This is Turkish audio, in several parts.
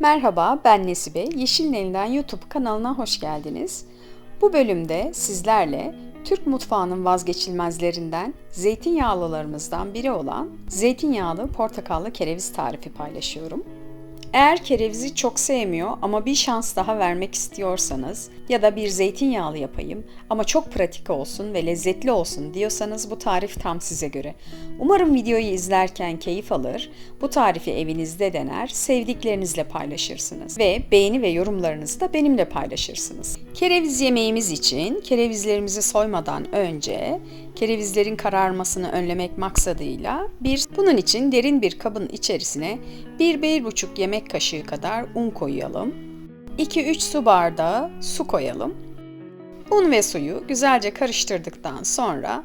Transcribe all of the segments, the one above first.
Merhaba, ben Nesibe. Yeşilin Elinden YouTube kanalına hoş geldiniz. Bu bölümde sizlerle Türk mutfağının vazgeçilmezlerinden zeytinyağlılarımızdan biri olan zeytinyağlı portakallı kereviz tarifi paylaşıyorum. Eğer kerevizi çok sevmiyor ama bir şans daha vermek istiyorsanız ya da bir zeytinyağlı yapayım ama çok pratik olsun ve lezzetli olsun diyorsanız bu tarif tam size göre. Umarım videoyu izlerken keyif alır, bu tarifi evinizde dener, sevdiklerinizle paylaşırsınız ve beğeni ve yorumlarınızı da benimle paylaşırsınız. Kereviz yemeğimiz için kerevizlerimizi soymadan önce kerevizlerin kararmasını önlemek maksadıyla bunun için derin bir kabın içerisine 1-1,5 yemek kaşığı kadar un koyalım. 2-3 su bardağı su koyalım. Un ve suyu güzelce karıştırdıktan sonra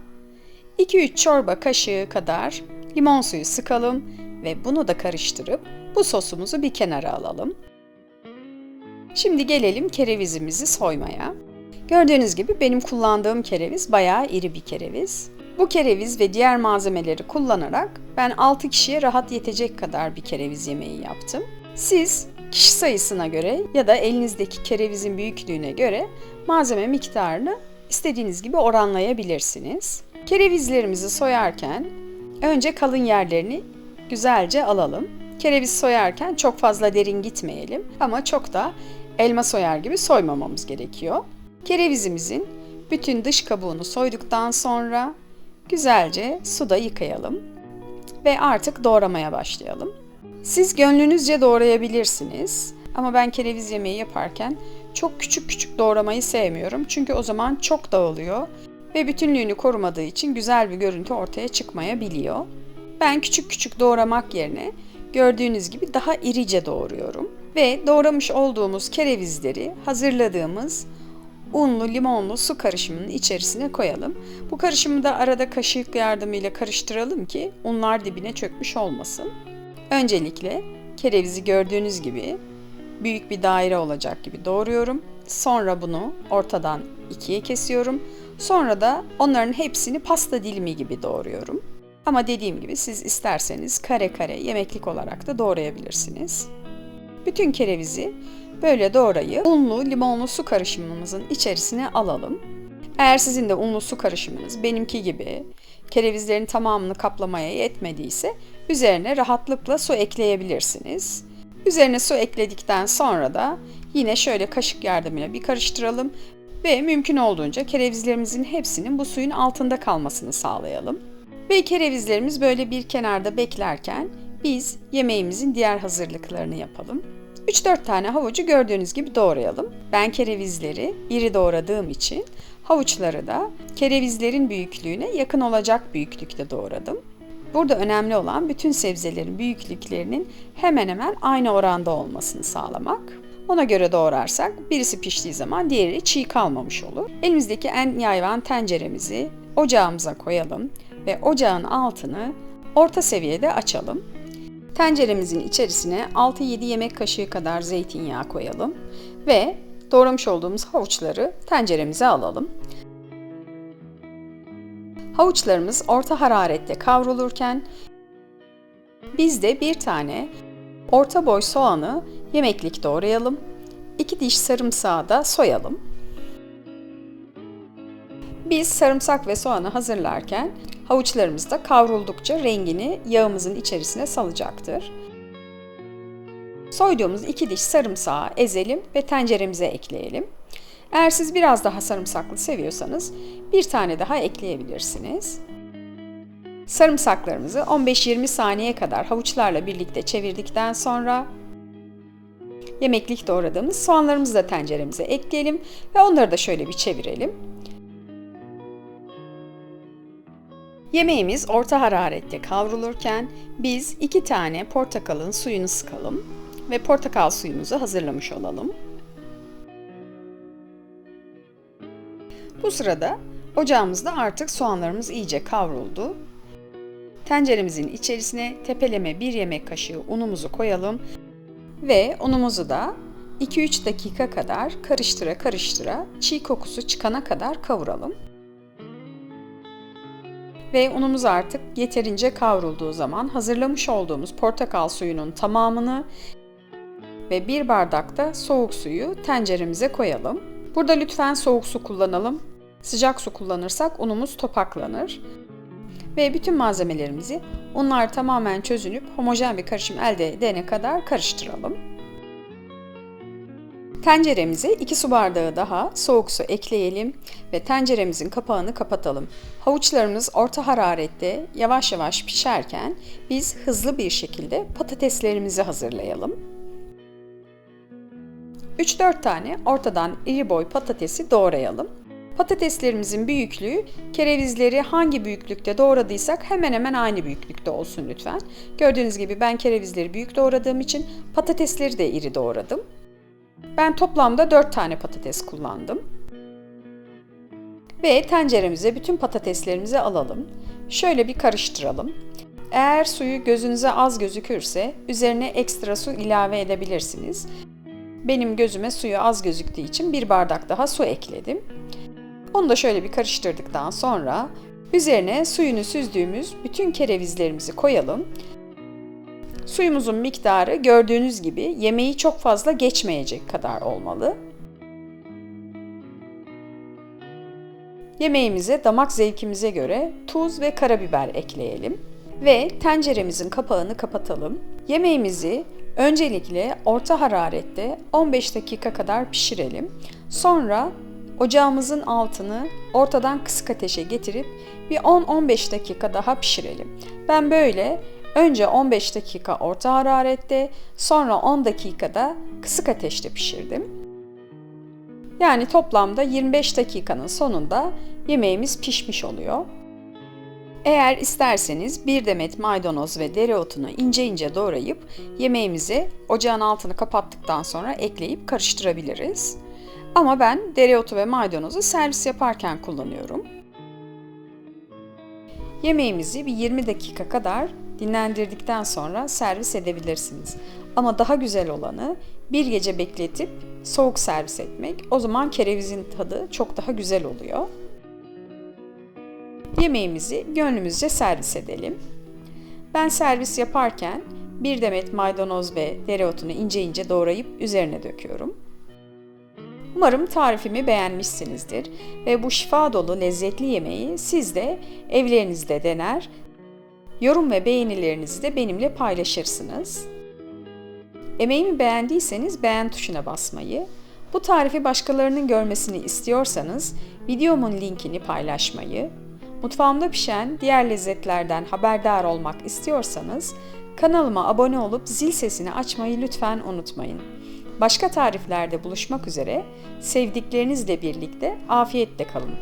2-3 çorba kaşığı kadar limon suyu sıkalım ve bunu da karıştırıp bu sosumuzu bir kenara alalım. Şimdi gelelim kerevizimizi soymaya. Gördüğünüz gibi benim kullandığım kereviz bayağı iri bir kereviz. Bu kereviz ve diğer malzemeleri kullanarak ben 6 kişiye rahat yetecek kadar bir kereviz yemeği yaptım. Siz kişi sayısına göre ya da elinizdeki kerevizin büyüklüğüne göre malzeme miktarını istediğiniz gibi oranlayabilirsiniz. Kerevizlerimizi soyarken önce kalın yerlerini güzelce alalım. Kereviz soyarken çok fazla derin gitmeyelim ama çok da elma soyar gibi soymamamız gerekiyor. Kerevizimizin bütün dış kabuğunu soyduktan sonra güzelce suda yıkayalım ve artık doğramaya başlayalım. Siz gönlünüzce doğrayabilirsiniz ama ben kereviz yemeği yaparken çok küçük küçük doğramayı sevmiyorum çünkü o zaman çok dağılıyor ve bütünlüğünü korumadığı için güzel bir görüntü ortaya çıkmayabiliyor. Ben küçük küçük doğramak yerine gördüğünüz gibi daha irice doğruyorum ve doğramış olduğumuz kerevizleri hazırladığımız unlu limonlu su karışımının içerisine koyalım. Bu karışımı da arada kaşık yardımıyla karıştıralım ki unlar dibine çökmüş olmasın. Öncelikle kerevizi gördüğünüz gibi büyük bir daire olacak gibi doğruyorum. Sonra bunu ortadan ikiye kesiyorum. Sonra da onların hepsini pasta dilimi gibi doğruyorum. Ama dediğim gibi siz isterseniz kare kare yemeklik olarak da doğrayabilirsiniz. Bütün kerevizi böyle doğrayıp unlu limonlu su karışımımızın içerisine alalım. Eğer sizin de unlu su karışımınız benimki gibi kerevizlerin tamamını kaplamaya yetmediyse üzerine rahatlıkla su ekleyebilirsiniz. Üzerine su ekledikten sonra da yine şöyle kaşık yardımıyla bir karıştıralım ve mümkün olduğunca kerevizlerimizin hepsinin bu suyun altında kalmasını sağlayalım. Ve kerevizlerimiz böyle bir kenarda beklerken biz yemeğimizin diğer hazırlıklarını yapalım. 3-4 tane havucu gördüğünüz gibi doğrayalım. Ben kerevizleri iri doğradığım için havuçları da kerevizlerin büyüklüğüne yakın olacak büyüklükte doğradım. Burada önemli olan bütün sebzelerin büyüklüklerinin hemen hemen aynı oranda olmasını sağlamak. Ona göre doğrarsak birisi piştiği zaman diğeri çiğ kalmamış olur. Elimizdeki en yayvan tenceremizi ocağımıza koyalım ve ocağın altını orta seviyede açalım. Tenceremizin içerisine 6-7 yemek kaşığı kadar zeytinyağı koyalım ve doğramış olduğumuz havuçları tenceremize alalım. Havuçlarımız orta hararette kavrulurken biz de bir tane orta boy soğanı yemeklik doğrayalım. 2 diş sarımsağı da soyalım. Biz sarımsak ve soğanı hazırlarken havuçlarımız da kavruldukça rengini yağımızın içerisine salacaktır. Soyduğumuz 2 diş sarımsağı ezelim ve tenceremize ekleyelim. Eğer siz biraz daha sarımsaklı seviyorsanız bir tane daha ekleyebilirsiniz. Sarımsaklarımızı 15-20 saniye kadar havuçlarla birlikte çevirdikten sonra yemeklik doğradığımız soğanlarımızı da tenceremize ekleyelim ve onları da şöyle bir çevirelim. Yemeğimiz orta hararette kavrulurken biz 2 tane portakalın suyunu sıkalım ve portakal suyumuzu hazırlamış olalım. Bu sırada ocağımızda artık soğanlarımız iyice kavruldu. Tenceremizin içerisine tepeleme 1 yemek kaşığı unumuzu koyalım ve unumuzu da 2-3 dakika kadar karıştıra karıştıra çiğ kokusu çıkana kadar kavuralım. Ve unumuz artık yeterince kavrulduğu zaman hazırlamış olduğumuz portakal suyunun tamamını ve 1 bardak da soğuk suyu tenceremize koyalım. Burada lütfen soğuk su kullanalım. Sıcak su kullanırsak unumuz topaklanır. Ve bütün malzemelerimizi unlar tamamen çözünüp homojen bir karışım elde edene kadar karıştıralım. Tenceremize 2 su bardağı daha soğuk su ekleyelim ve tenceremizin kapağını kapatalım. Havuçlarımız orta hararette yavaş yavaş pişerken biz hızlı bir şekilde patateslerimizi hazırlayalım. 3-4 tane ortadan iri boy patatesi doğrayalım. Patateslerimizin büyüklüğü kerevizleri hangi büyüklükte doğradıysak hemen hemen aynı büyüklükte olsun lütfen. Gördüğünüz gibi ben kerevizleri büyük doğradığım için patatesleri de iri doğradım. Ben toplamda 4 tane patates kullandım. Ve tenceremize bütün patateslerimizi alalım. Şöyle bir karıştıralım. Eğer suyu gözünüze az gözükürse üzerine ekstra su ilave edebilirsiniz. Benim gözüme suyu az gözüktüğü için 1 bardak daha su ekledim. Onu da şöyle bir karıştırdıktan sonra üzerine suyunu süzdüğümüz bütün kerevizlerimizi koyalım. Suyumuzun miktarı gördüğünüz gibi yemeği çok fazla geçmeyecek kadar olmalı. Yemeğimize damak zevkimize göre tuz ve karabiber ekleyelim ve tenceremizin kapağını kapatalım. Yemeğimizi öncelikle orta hararette 15 dakika kadar pişirelim. Sonra ocağımızın altını ortadan kısık ateşe getirip bir 10-15 dakika daha pişirelim. Ben böyle önce 15 dakika orta hararette, sonra 10 dakikada kısık ateşte pişirdim. Yani toplamda 25 dakikanın sonunda yemeğimiz pişmiş oluyor. Eğer isterseniz bir demet maydanoz ve dereotunu ince ince doğrayıp yemeğimize ocağın altını kapattıktan sonra ekleyip karıştırabiliriz. Ama ben dereotu ve maydanozu servis yaparken kullanıyorum. Yemeğimizi bir 20 dakika kadar dinlendirdikten sonra servis edebilirsiniz. Ama daha güzel olanı bir gece bekletip soğuk servis etmek. O zaman kerevizin tadı çok daha güzel oluyor. Yemeğimizi gönlümüzce servis edelim. Ben servis yaparken bir demet maydanoz ve dereotunu ince ince doğrayıp üzerine döküyorum. Umarım tarifimi beğenmişsinizdir ve bu şifa dolu lezzetli yemeği siz de evlerinizde dener, yorum ve beğenilerinizi de benimle paylaşırsınız. Emeğimi beğendiyseniz beğen tuşuna basmayı, bu tarifi başkalarının görmesini istiyorsanız videomun linkini paylaşmayı, mutfağımda pişen diğer lezzetlerden haberdar olmak istiyorsanız kanalıma abone olup zil sesini açmayı lütfen unutmayın. Başka tariflerde buluşmak üzere, sevdiklerinizle birlikte afiyetle kalın.